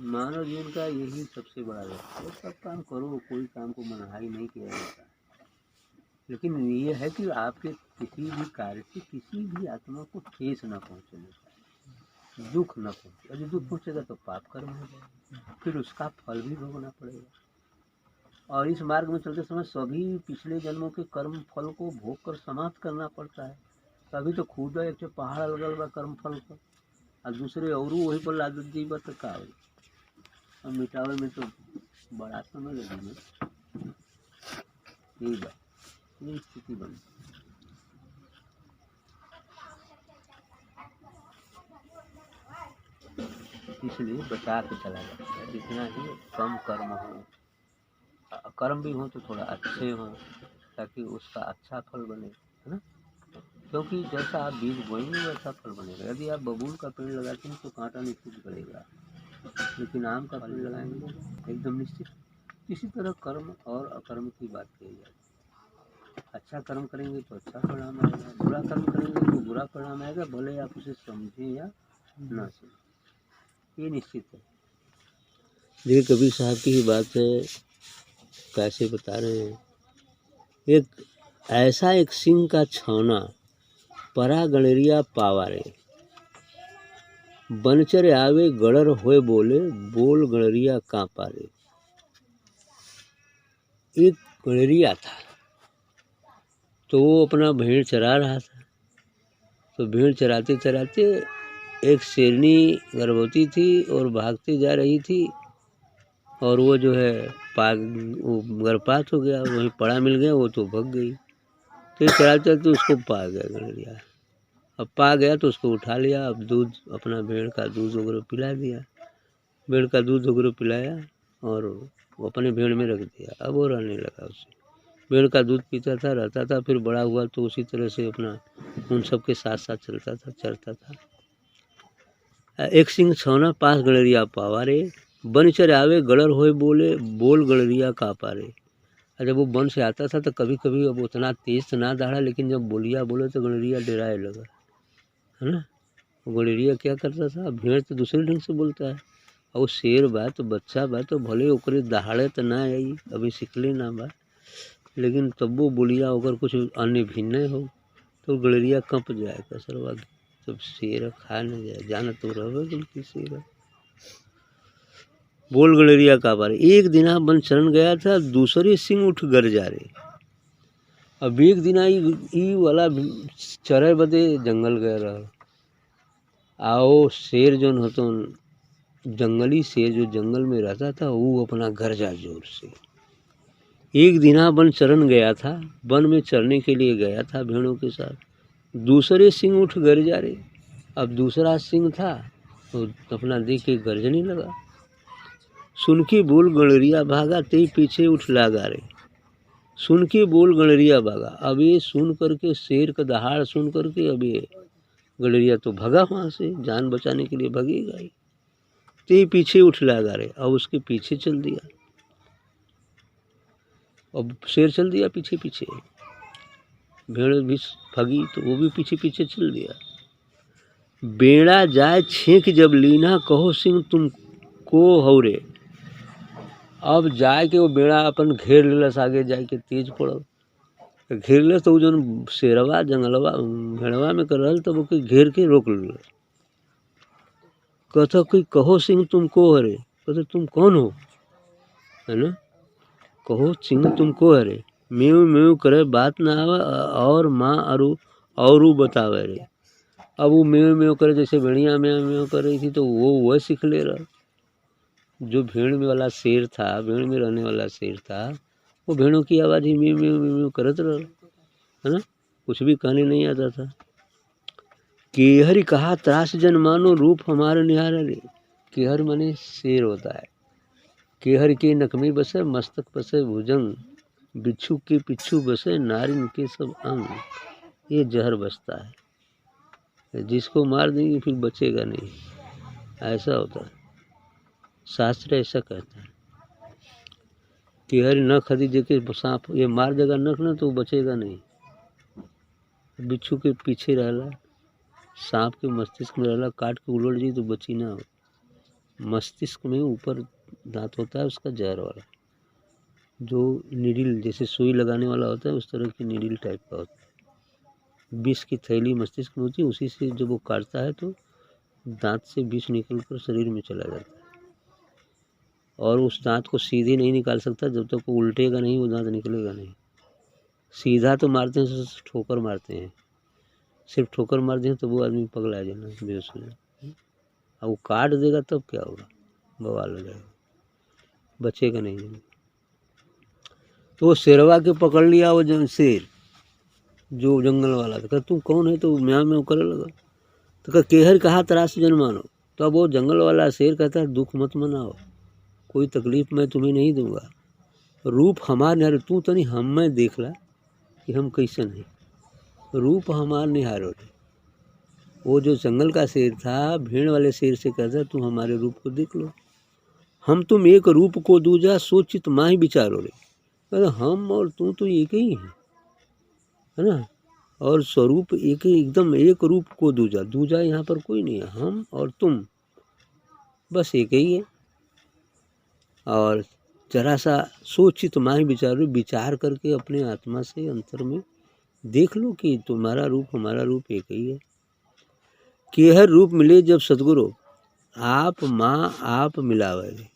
मानव जीवन का यही सबसे बड़ा लक्ष्य है। सब काम करो, कोई काम को मनमानी नहीं किया जाता, लेकिन ये है कि आपके किसी भी कार्य से किसी भी आत्मा को ठेस न पहुँचने, दुख न पहुँचे। यदि दुख पहुँचेगा तो पाप कर्म हो जाएगा, फिर उसका फल भी भोगना पड़ेगा। और इस मार्ग में चलते समय सभी पिछले जन्मों के कर्म फल को भोग कर समाप्त करना पड़ता है। तभी तो खुद एक पहाड़ लगल बा कर्म फल पर, और दूसरे और वही पर लाद दीबा तो का होई। और मिटावे में तो बड़ा समय लगेगा। यही बात, ये स्थिति बनी। इसलिए बचा के चला जाता है, जितना ही कम कर्म हो, कर्म भी हो तो थोड़ा अच्छे हो, ताकि उसका अच्छा फल बने, है ना। क्योंकि जैसा आप बीज बोएंगे वैसा फल बनेगा। यदि आप बबूल का पेड़ लगाते हैं तो कांटा निश्चित पड़ेगा, लेकिन आम का पेड़ लगाएंगे तो एकदम निश्चित। इसी तरह कर्म और अकर्म की बात कही जाए। अच्छा कर्म करेंगे तो अच्छा परिणाम आएगा, बुरा कर्म करेंगे तो बुरा परिणाम आएगा, भले आप उसे समझें या ना समझें, ये निश्चित है। ये कबीर साहब की ही बात है, कैसे बता रहे हैं। एक ऐसा एक सिंह का छौना परा गणरिया पावारे, बनचर आवे गड़र होए बोले, बोल गणरिया कांपा रे। एक गणरिया था, तो वो अपना भेड़ चरा रहा था। तो भेड़ चराते चराते एक शेरनी गर्भवती थी और भागती जा रही थी, और वो जो है वो गर्भपात हो गया, वहीं पड़ा मिल गया, वो तो भग गई। तो चराते तो उसको पा गया गणरिया। अब पा गया तो उसको उठा लिया। अब दूध, अपना भेड़ का दूध वगैरह पिला दिया, भेड़ का दूध वगैरह पिलाया और वो अपने भेड़ में रख दिया। अब वो रहने लगा, उसे भेड़ का दूध पीता था, रहता था। फिर बड़ा हुआ तो उसी तरह से अपना उन सब के साथ साथ चलता था, चरता था। एक सिंह छौना पास गणरिया पावारे, बनचर आवे गड़र होए बोले, बोल गणरिया कापा रे। जब वो वन से आता था तो कभी कभी अब उतना तेज तो ना दौड़ा, लेकिन जब बोलिया बोले तो गणरिया डराए लगा, है ना। गणरिया क्या करता था, भेड़ तो दूसरे ढंग से बोलता है, और शेर बा तो बच्चा बा तो भले ओकरे दहाड़े तो ना आई, अभी सीखले ना बा, लेकिन तब वो बोलिया अगर कुछ अन्य भिन्न हो तो गणरिया कंप जाए कसरवा। तब शेर खा न जाए, जाना तो रहे कि शेर। बोल गणरिया का बारे, एक दिना बन चरण गया था, दूसरे सिंह उठ गर जा रे। अब एक दिना ई वाला चरे बदे जंगल गया रहा, आओ शेर जो होतो जंगली शेर जो जंगल में रहता था, वो अपना घर जा जोर से। एक दिना वन चरण गया था, वन में चरने के लिए गया था भेड़ों के साथ, दूसरे सिंह उठ गर जा रे। अब दूसरा सिंह था तो अपना देख के गरजने लगा। सुन के बोल गणरिया भागा, ते पीछे उठ लागा रे। सुन के बोल गणरिया भागा। अब ये सुन करके, शेर का दहाड़ सुन करके, अब ये गणरिया तो भगा वहाँ से, जान बचाने के लिए भगेगा ही। ते पीछे उठ लागा रे, अब उसके पीछे चल दिया। अब शेर चल दिया पीछे पीछे, भेड़ भी भगी तो वो भी पीछे पीछे चल दिया। बेड़ा जाए छेक जब लीना, कहो सिंह तुम को हो रे। अब जाए के वो बेड़ा अपन घेर लेलस, आगे जाए के तेज पड़ल, घेर ले तो जो शेरवा जंगलवा भेड़वा में कर रहा तब ओके घेर के रोक ले। कहता कि कहो सिंह तुम को हरे, कहते तुम कौन हो, है ना। कहो सिंह तुम को हरे, मेव मेव करे बात ना आवे, और माँ अरू बतावे रे। अब वो मेव मेव करे, जैसे भेड़िया मेव मेव कर रही थी तो वो वह सीख ले रहा। जो भेड़ में वाला शेर था, भेड़ में रहने वाला शेर था, वो भेड़ों की आवाज़ ही मेव मेव मेव करत रहा, है ना, कुछ भी कहने नहीं आता था। केहरी कहा त्रास जन मानो, रूप हमारे निहार रे। केहर माने शेर होता है। केहर के नक में बसे, मस्तक बसे भुजंग, बिच्छू के पिच्छू बसे, नारिन के सब अंग। ये जहर बसता है, जिसको मार देंगे फिर बचेगा नहीं, ऐसा होता है। शास्त्र ऐसा कहता है। केहर नख यदि देखे सांप ये मार देगा नख ना तो बचेगा नहीं। बिच्छू के पीछे रहला, सांप के मस्तिष्क में रहला, काट के उलट जी तो बची ना हो, मस्तिष्क में ऊपर दांत होता है उसका जहर वाला, जो नीडल जैसे सुई लगाने वाला होता है उस तरह की नीडल टाइप का होता है। विष की थैली मस्तिष्क में होती है, उसी से जब वो काटता है तो दांत से विष निकल कर शरीर में चला जाता है, और उस दांत को सीधे नहीं निकाल सकता, जब तक वो उल्टेगा नहीं वो दांत निकलेगा नहीं। सीधा तो मारते हैं, ठोकर मारते हैं, सिर्फ ठोकर मार दें तो वो आदमी पगला जाना, बेहोश हो जाए। अब वो काट देगा तब क्या होगा, बवाल हो जाएगा, बचेगा नहीं। तो वो शेरवा के पकड़ लिया वो शेर जो जंगल वाला था। तुम कौन है? तो म्याँ म्याँ करे लगा। तो कहा केहर कहा तरास जनमानो। तो अब वो जंगल वाला शेर कहता है दुख मत मनाओ, कोई तकलीफ मैं तुम्हें नहीं दूंगा, रूप हमार निहार तू तो नहीं हम मैं देख ला कि हम कैसन है, रूप हमार निहारो। वो जो जंगल का शेर था भेड़ वाले शेर से कहता तू हमारे रूप को देख लो, हम तुम एक रूप को दूजा सोचित माही विचारो रे। कहता हम और तू तो एक ही है ना, और स्वरूप एक ही, एकदम एक रूप को दूजा, दूजा यहाँ पर कोई नहीं है, हम और तुम बस एक ही है। और जरा सा सोचित माही विचारो, विचार करके अपने आत्मा से अंतर में देख लो कि तुम्हारा रूप हमारा रूप एक ही है। केहर रूप मिले जब सतगुरु, आप माँ आप मिलावे।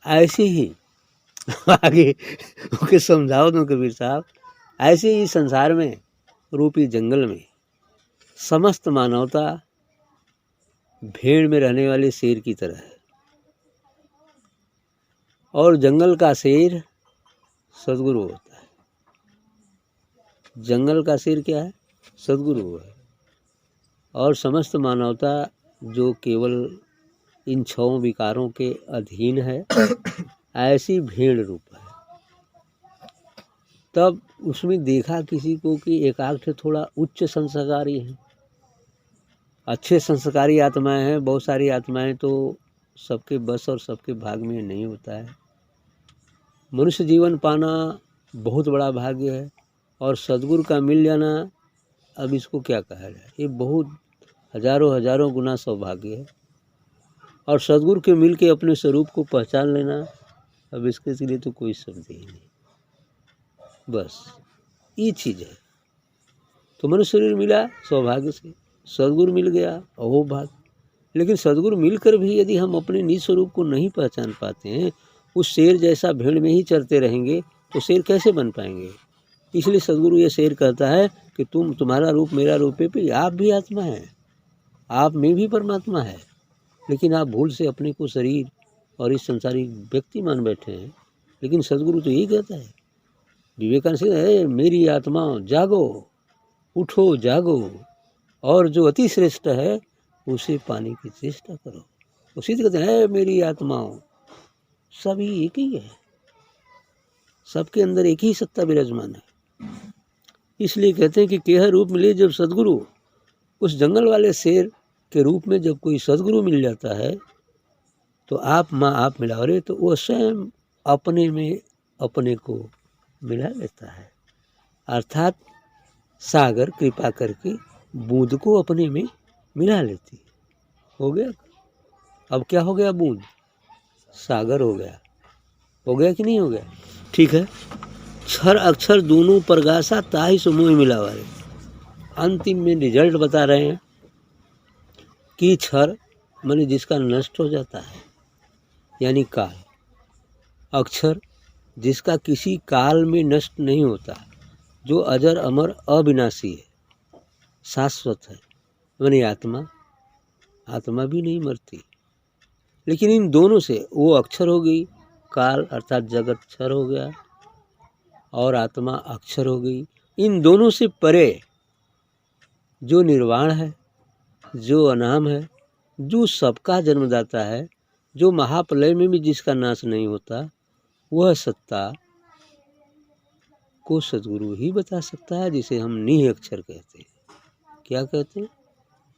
ऐसे ही आगे ओके समझाओ दो कबीर साहब। ऐसे ही संसार में रूपी जंगल में समस्त मानवता भेड़ में रहने वाले शेर की तरह है, और जंगल का शेर सद्गुरु होता है। जंगल का शेर क्या है? सद्गुरु है। और समस्त मानवता जो केवल इन 6 विकारों के अधीन है, ऐसी भेड़ रूप है। तब उसमें देखा किसी को कि एकाग्र थोड़ा उच्च संस्कारी है, अच्छे संस्कारी आत्माएं हैं। बहुत सारी आत्माएं तो सबके बस और सबके भाग में नहीं होता है। मनुष्य जीवन पाना बहुत बड़ा भाग्य है, और सद्गुरु का मिल जाना, अब इसको क्या कहा जाए, ये बहुत हजारों हजारों गुना सौभाग्य है। और सद्गुरु के मिल के अपने स्वरूप को पहचान लेना, अब इसके लिए तो कोई शब्द ही नहीं, बस ये चीज़ है। तो मनुष्य शरीर मिला सौभाग्य से, सद्गुरु मिल गया अहो भाग्य। लेकिन सद्गुरु मिलकर भी यदि हम अपने निज स्वरूप को नहीं पहचान पाते हैं, उस शेर जैसा भेड़ में ही चरते रहेंगे तो शेर कैसे बन पाएंगे। इसलिए सद्गुरु ये शेर कहता है कि तुम्हारा रूप मेरा रूप है, पे आप भी आत्मा है, आप में भी परमात्मा है, लेकिन आप भूल से अपने को शरीर और इस संसारिक व्यक्ति मान बैठे हैं। लेकिन सद्गुरु तो यही कहता है, विवेकानंद से है मेरी आत्मा जागो, उठो जागो, और जो अति श्रेष्ठ है उसे पाने की चेष्टा करो। उसी से कहते हैं मेरी आत्माओं, सभी एक ही है, सबके अंदर एक ही सत्ता विराजमान है। इसलिए कहते हैं कि केह रूप मिले जब सद्गुरु, उस जंगल वाले शेर के रूप में जब कोई सद्गुरु मिल जाता है तो आप माँ आप मिलाओ रे, तो वो स्वयं अपने में अपने को मिला लेता है। अर्थात सागर कृपा करके बूंद को अपने में मिला लेती है। हो गया, अब क्या हो गया, बूंद सागर हो गया। हो गया कि नहीं हो गया? ठीक है। क्षर अक्षर दोनों परगासा ताही समूह मिला वाले। अंतिम में रिजल्ट बता रहे हैं कि क्षर माने जिसका नष्ट हो जाता है यानी काल, अक्षर जिसका किसी काल में नष्ट नहीं होता, जो अजर अमर अविनाशी है, शाश्वत है, माने आत्मा। आत्मा भी नहीं मरती। लेकिन इन दोनों से वो अक्षर हो गई, काल अर्थात जगत क्षर हो गया, और आत्मा अक्षर हो गई। इन दोनों से परे जो निर्वाण है, जो अनाम है, जो सबका जन्मदाता है, जो महाप्रलय में भी जिसका नाश नहीं होता, वह सत्ता को सद्गुरु ही बता सकता है, जिसे हम निह अक्षर कहते हैं। क्या कहते हैं?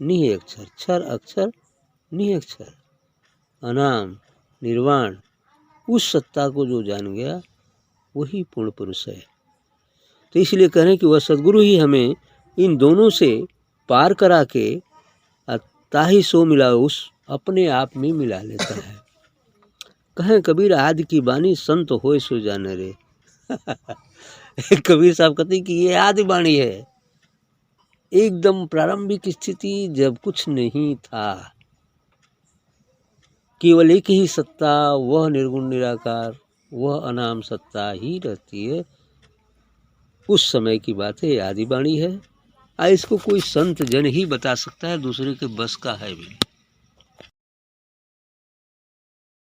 निह अक्षर। क्षर अक्षर निह अक्षर, अनाम निर्वाण, उस सत्ता को जो जान गया वही पूर्ण पुरुष है। तो इसलिए कह रहे हैं कि वह सद्गुरु ही हमें इन दोनों से पार करा के ताही सो मिला, उस अपने आप में मिला लेता है। कहें कबीर आदि की बानी संत होए सो जाने रे। कबीर साहब कहते हैं कि ये आदि वाणी है, एकदम प्रारंभिक स्थिति जब कुछ नहीं था, केवल एक ही सत्ता, वह निर्गुण निराकार, वह अनाम सत्ता ही रहती है। उस समय की बात है, आदि वाणी है। इसको कोई संत जन ही बता सकता है, दूसरे के बस का है भी।